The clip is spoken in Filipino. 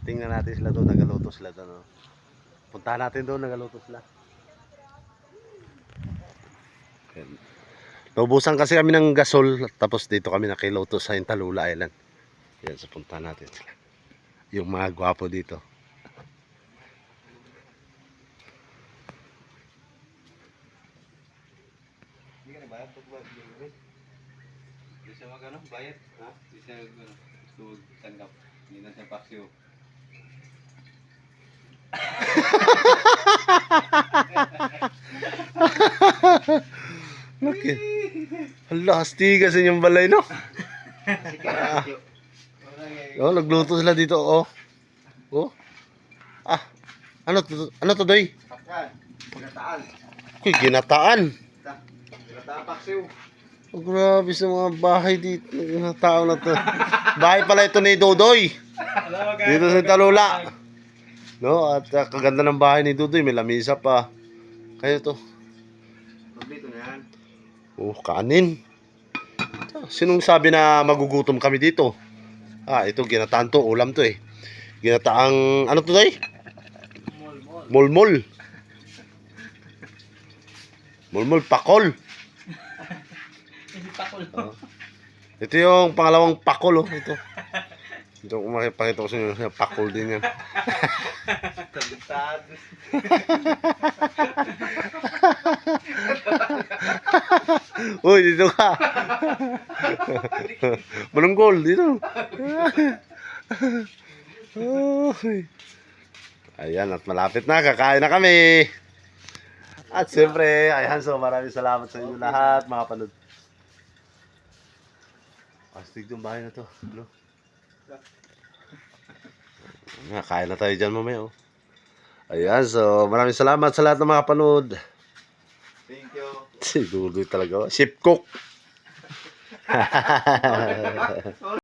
Tingnan natin sila doon, nagaluto sila doon. Puntahan natin doon, nagaluto sila. Naubusan kasi kami ng gasol, tapos dito kami nakiluto sa Hintalula Island. Yan, so puntahan natin sila. Yung mga gwapo dito. Hindi ka na bayad? Hindi siya mag-ano, bayad? Ha? Hindi siya gusto tanggap. Hindi na siya paksiw. Okay. Hala, astigas inyong balay, no? Oh, nagluto sila dito, oh. Oh. Ah, ano to, Doy? Pagkataan. Uy, ginataan. Pagkataan paksiw. Oh, grabe sa mga bahay dito. Mga tao na to. Bahay pala ito ni Dodoy. Dito sa Talula. No, at kaganda ng bahay ni Dodoy. May lamisa pa. Kaya to. Dito na yan. Oh, kanin. Sinong sabi na magugutom kami dito? Ah, ito ginataan to. Ulam to eh. Ginataang, ano to, Doy? Mulmul. Mulmul, pakol. Oh. Ito yung pangalawang pakol, oh. Ito. Ito kung makipakita ko sa inyo, pakol din yan. Uy, dito ka. Manunggol, dito. Uy. Ayan, at malapit na, kakain na kami. At siyempre, ayan, so maraming salamat sa inyo lahat, mga panood. Astig yung bahay na to. Hello? Kain na tayo dyan mamaya, oh. Ayan, so maraming salamat sa lahat ng mga panood. Thank you. Si Dudoy talaga, oh. Chef cook.